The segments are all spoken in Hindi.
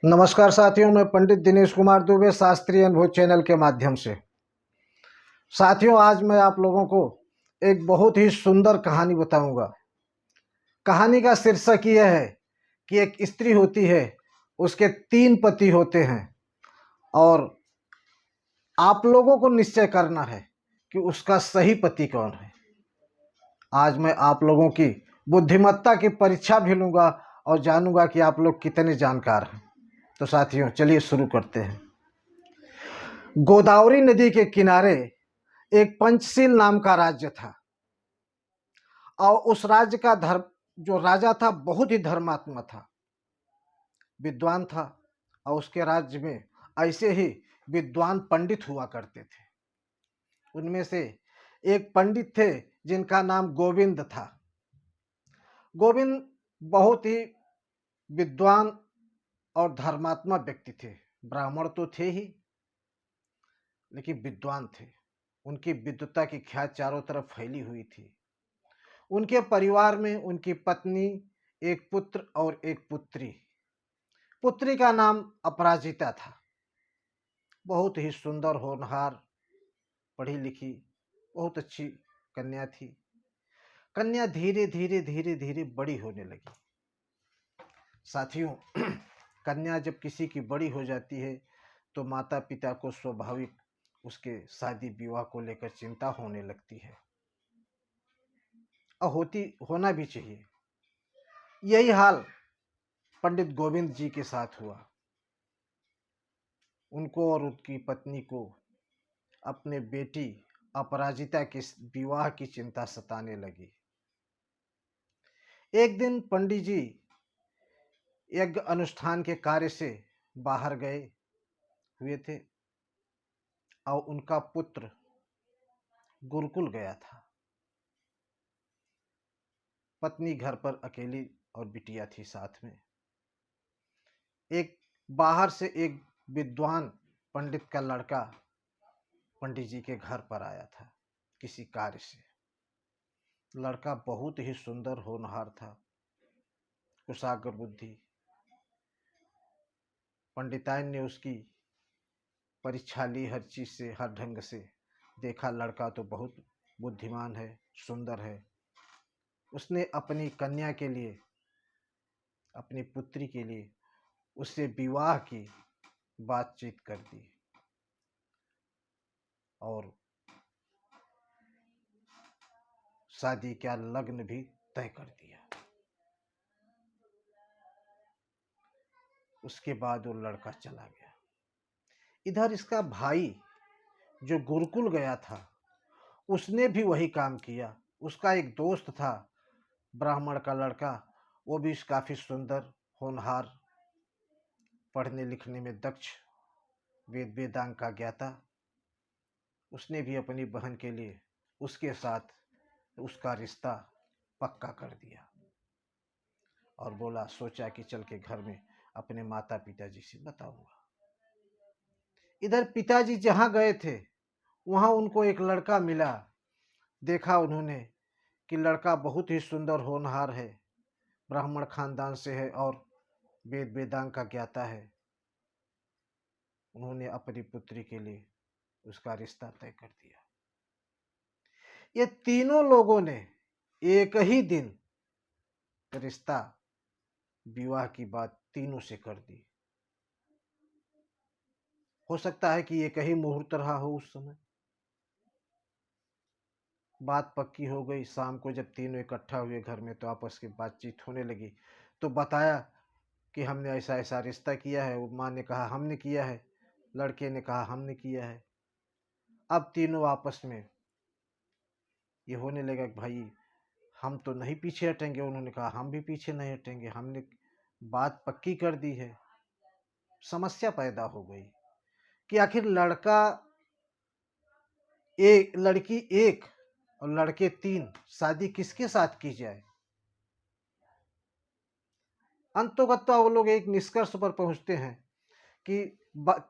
नमस्कार साथियों, मैं पंडित दिनेश कुमार दुबे शास्त्रीय अनुभव चैनल के माध्यम से। साथियों, आज मैं आप लोगों को एक बहुत ही सुंदर कहानी बताऊंगा। कहानी का शीर्षक यह है कि एक स्त्री होती है, उसके 3 पति होते हैं और आप लोगों को निश्चय करना है कि उसका सही पति कौन है। आज मैं आप लोगों की बुद्धिमत्ता की परीक्षा भी लूँगा और जानूंगा कि आप लोग कितने जानकार हैं। तो साथियों, चलिए शुरू करते हैं। गोदावरी नदी के किनारे एक पंचशील नाम का राज्य था और उस राज्य का जो राजा था बहुत ही धर्मात्मा था, विद्वान था। और उसके राज्य में ऐसे ही विद्वान पंडित हुआ करते थे। उनमें से एक पंडित थे जिनका नाम गोविंद था। गोविंद बहुत ही विद्वान और धर्मात्मा व्यक्ति थे। ब्राह्मण तो थे ही, लेकिन विद्वान थे। उनकी विद्वता की ख्याति चारों तरफ फैली हुई थी। उनके परिवार में उनकी पत्नी, एक पुत्र और एक पुत्री। पुत्री का नाम अपराजिता था। बहुत ही सुंदर, होनहार, पढ़ी लिखी, बहुत अच्छी कन्या थी। कन्या धीरे धीरे धीरे धीरे बड़ी होने लगी। साथियों, कन्या जब किसी की बड़ी हो जाती है तो माता पिता को स्वाभाविक उसके शादी विवाह को लेकर चिंता होने लगती है और होना भी चाहिए। यही हाल पंडित गोविंद जी के साथ हुआ। उनको और उनकी पत्नी को अपने बेटी अपराजिता के विवाह की चिंता सताने लगी। एक दिन पंडित जी यज्ञ अनुष्ठान के कार्य से बाहर गए हुए थे और उनका पुत्र गुरुकुल गया था। पत्नी घर पर अकेली और बिटिया थी साथ में। एक बाहर से एक विद्वान पंडित का लड़का पंडित जी के घर पर आया था किसी कार्य से। लड़का बहुत ही सुंदर, होनहार था, कुशाग्र बुद्धि। पंडिताइन ने उसकी परीक्षा ली, हर चीज से, हर ढंग से देखा। लड़का तो बहुत बुद्धिमान है, सुंदर है। उसने अपनी कन्या के लिए, अपनी पुत्री के लिए उससे विवाह की बातचीत कर दी और शादी का लग्न भी तय कर दिया। उसके बाद वो लड़का चला गया। इधर इसका भाई जो गुरुकुल गया था, उसने भी वही काम किया। उसका एक दोस्त था, ब्राह्मण का लड़का, वो भी काफी सुंदर, होनहार, पढ़ने लिखने में दक्ष, वेदांग का ज्ञाता। उसने भी अपनी बहन के लिए उसके साथ उसका रिश्ता पक्का कर दिया और बोला, सोचा कि चल के घर में अपने माता पिताजी से बताऊंगा। इधर पिताजी जहां गए थे वहां उनको एक लड़का मिला। देखा उन्होंने कि लड़का बहुत ही सुंदर, होनहार है, ब्राह्मण खानदान से है और वेदांग का ज्ञाता है। उन्होंने अपनी पुत्री के लिए उसका रिश्ता तय कर दिया। ये तीनों लोगों ने एक ही दिन रिश्ता, विवाह की बात तीनों से कर दी। हो सकता है कि एक ही मुहूर्त रहा हो उस समय। बात पक्की हो गई। शाम को जब तीनों इकट्ठा हुए घर में तो आपस की बातचीत होने लगी। तो बताया कि हमने ऐसा ऐसा रिश्ता किया है। वो माँ ने कहा हमने किया है, लड़के ने कहा हमने किया है। अब तीनों आपस में ये होने लगा कि भाई हम तो नहीं पीछे हटेंगे। उन्होंने कहा हम भी पीछे नहीं हटेंगे, हमने बात पक्की कर दी है। समस्या पैदा हो गई कि आखिर लड़की एक और लड़के 3, शादी किसके साथ की जाए। अंततोगत्वा वो लोग एक निष्कर्ष पर पहुंचते हैं कि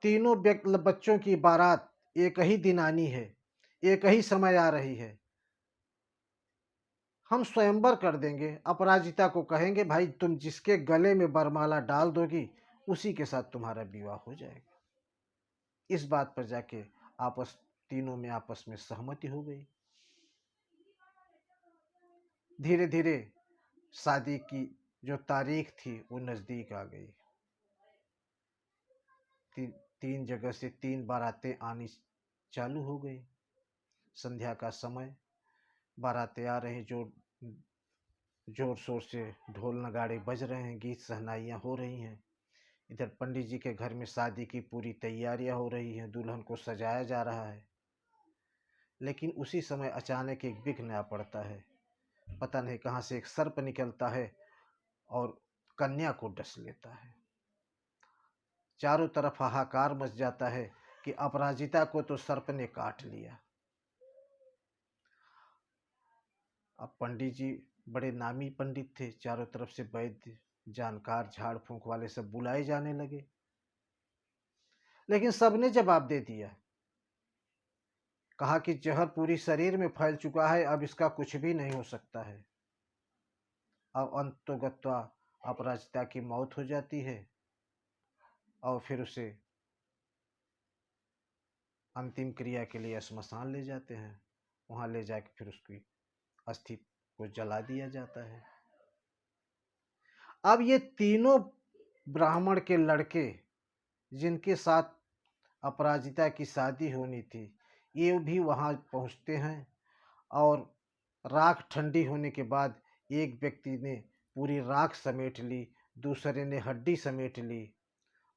तीनों बच्चों की बारात एक ही दिन आनी है, एक ही समय आ रही है। हम स्वयंवर कर देंगे। अपराजिता को कहेंगे भाई तुम जिसके गले में वरमाला डाल दोगी उसी के साथ तुम्हारा विवाह हो जाएगा। इस बात पर जाके तीनों में आपस में सहमति हो गई। धीरे धीरे शादी की जो तारीख थी वो नजदीक आ गई। तीन जगह से 3 बारातें आनी चालू हो गई। संध्या का समय, बारातें आ रही, जोर शोर से ढोल नगाड़े बज रहे हैं, गीत सहनाइयाँ हो रही हैं। इधर पंडित जी के घर में शादी की पूरी तैयारियां हो रही हैं, दुल्हन को सजाया जा रहा है। लेकिन उसी समय अचानक एक विघ्न आ पड़ता है। पता नहीं कहाँ से एक सर्प निकलता है और कन्या को डस लेता है। चारों तरफ हाहाकार मच जाता है कि अपराजिता को तो सर्प ने काट लिया। अब पंडित जी बड़े नामी पंडित थे, चारों तरफ से वैद्य, जानकार, झाड़ फूंक वाले सब बुलाए जाने लगे, लेकिन सबने जवाब दे दिया। कहा कि जहर पूरी शरीर में फैल चुका है, अब इसका कुछ भी नहीं हो सकता है। अब अंततोगत्वा अपराजिता की मौत हो जाती है और फिर उसे अंतिम क्रिया के लिए श्मशान ले जाते हैं। वहां ले जाकर फिर उसकी अस्थि को जला दिया जाता है। अब ये तीनों ब्राह्मण के लड़के जिनके साथ अपराजिता की शादी होनी थी, ये भी वहां पहुंचते हैं और राख ठंडी होने के बाद एक व्यक्ति ने पूरी राख समेट ली, दूसरे ने हड्डी समेट ली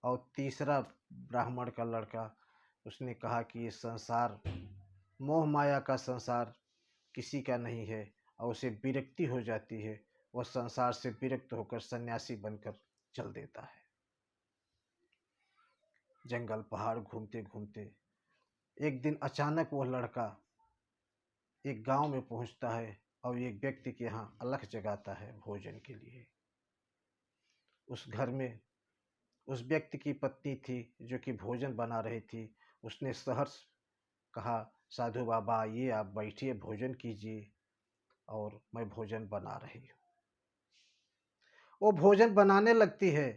और तीसरा ब्राह्मण का लड़का, उसने कहा कि ये संसार, मोह माया का संसार किसी का नहीं है, और उसे विरक्ति हो जाती है। वह संसार से विरक्त होकर सन्यासी बनकर चल देता है। जंगल पहाड़ घूमते घूमते एक दिन अचानक वह लड़का एक गांव में पहुंचता है और एक व्यक्ति के यहाँ अलख जगाता है भोजन के लिए। उस घर में उस व्यक्ति की पत्नी थी जो कि भोजन बना रही थी। उसने सहर्ष कहा, साधु बाबा ये आप बैठिए, भोजन कीजिए, और मैं भोजन बना रही हूँ। वो भोजन बनाने लगती है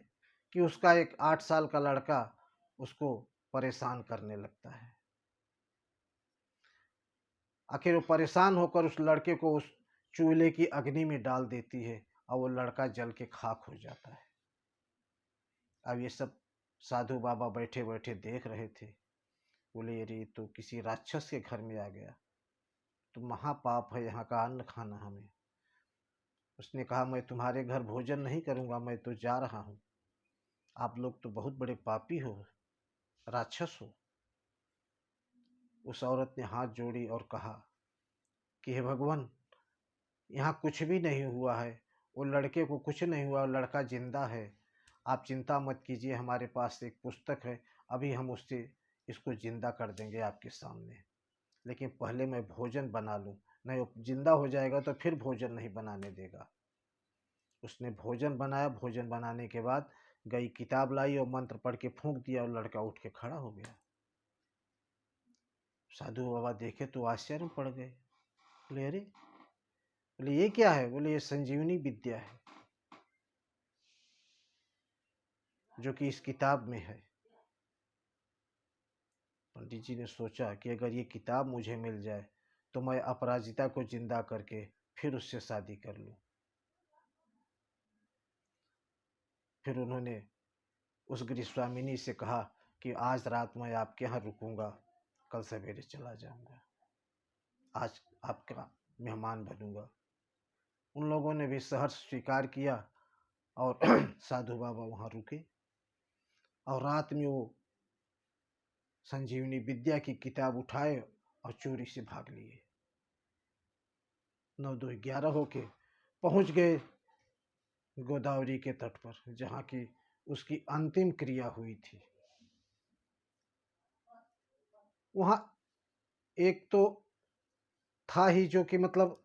कि उसका एक 8 साल का लड़का उसको परेशान करने लगता है। आखिर वो परेशान होकर उस लड़के को उस चूल्हे की अग्नि में डाल देती है और वो लड़का जल के खाक हो जाता है। अब ये सब साधु बाबा बैठे बैठे देख रहे थे। बोले, अरे तो किसी राक्षस के घर में आ गया, तो महापाप है यहाँ का अन्न खाना हमें। उसने कहा, मैं तुम्हारे घर भोजन नहीं करूँगा, मैं तो जा रहा हूँ। आप लोग तो बहुत बड़े पापी हो, राक्षस हो। उस औरत ने हाथ जोड़ी और कहा कि हे भगवान, यहाँ कुछ भी नहीं हुआ है, वो लड़के को कुछ नहीं हुआ, लड़का जिंदा है। आप चिंता मत कीजिए, हमारे पास एक पुस्तक है, अभी हम उससे इसको जिंदा कर देंगे आपके सामने, लेकिन पहले मैं भोजन बना लूँ, नहीं वो जिंदा हो जाएगा तो फिर भोजन नहीं बनाने देगा। उसने भोजन बनाया, भोजन बनाने के बाद गई, किताब लाई और मंत्र पढ़ के फूंक दिया और लड़का उठ के खड़ा हो गया। साधु बाबा देखे तो आश्चर्य में पड़ गए। बोले, अरे, बोले ये क्या है? बोले ये संजीवनी विद्या है जो कि इस किताब में है। पंडित जी ने सोचा कि अगर ये किताब मुझे मिल जाए तो मैं अपराजिता को जिंदा करके फिर उससे शादी कर लूं। फिर उन्होंने उस गृहस्वामिनी से कहा कि आज रात मैं आपके यहाँ रुकूंगा, कल सवेरे चला जाऊंगा, आज आपका मेहमान बनूंगा। उन लोगों ने भी सहर्ष स्वीकार किया और साधु बाबा वहाँ रुके और रात में वो संजीवनी विद्या की किताब उठाए और चोरी से भाग लिए। 9 2 11 होके पहुंच गए गोदावरी के तट पर, जहाँ की उसकी अंतिम क्रिया हुई थी। वहाँ एक तो था ही जो कि मतलब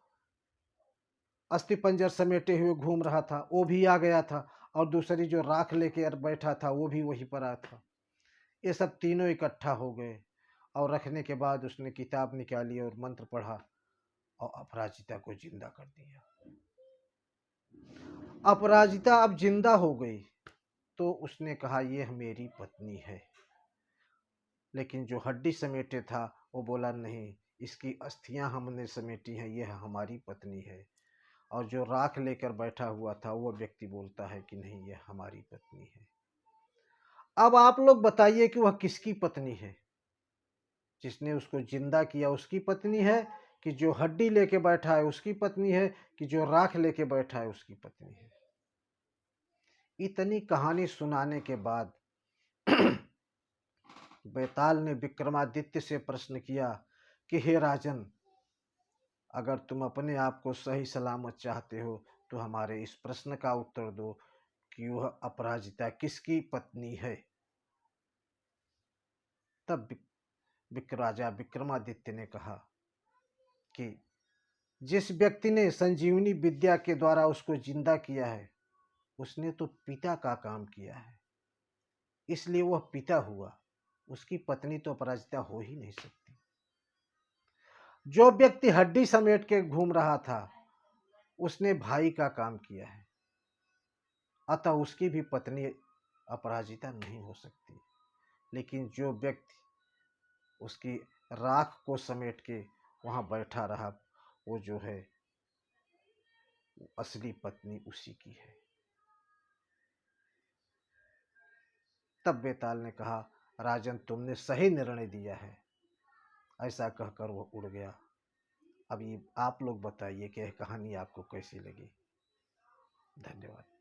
अस्थि पंजर समेटे हुए घूम रहा था, वो भी आ गया था, और दूसरी जो राख लेके बैठा था वो भी वहीं पर आया था। ये सब तीनों इकट्ठा हो गए और रखने के बाद उसने किताब निकाली और मंत्र पढ़ा और अपराजिता को जिंदा कर दिया। अपराजिता अब जिंदा हो गई। तो उसने कहा ये मेरी पत्नी है। लेकिन जो हड्डी समेटे था वो बोला नहीं, इसकी अस्थियां हमने समेटी हैं, यह हमारी पत्नी है। और जो राख लेकर बैठा हुआ था वो व्यक्ति बोलता है कि नहीं, यह हमारी पत्नी है। अब आप लोग बताइए कि वह किसकी पत्नी है? जिसने उसको जिंदा किया उसकी पत्नी है, कि जो हड्डी लेके बैठा है उसकी पत्नी है, कि जो राख लेके बैठा है उसकी पत्नी है? इतनी कहानी सुनाने के बाद बेताल ने विक्रमादित्य से प्रश्न किया कि हे राजन, अगर तुम अपने आप को सही सलामत चाहते हो तो हमारे इस प्रश्न का उत्तर दो कि वह अपराजिता किसकी पत्नी है। तब राजा विक्रमादित्य ने कहा कि जिस व्यक्ति ने संजीवनी विद्या के द्वारा उसको जिंदा किया है उसने तो पिता का काम किया है, इसलिए वह पिता हुआ, उसकी पत्नी तो अपराजिता हो ही नहीं सकती। जो व्यक्ति हड्डी समेट के घूम रहा था उसने भाई का काम किया है, अतः उसकी भी पत्नी अपराजिता नहीं हो सकती। लेकिन जो व्यक्ति उसकी राख को समेट के वहां बैठा रहा वो जो है असली पत्नी उसी की है। तब बेताल ने कहा, राजन तुमने सही निर्णय दिया है। ऐसा कहकर वो उड़ गया। अब ये आप लोग बताइए कि यह कहानी आपको कैसी लगी। धन्यवाद।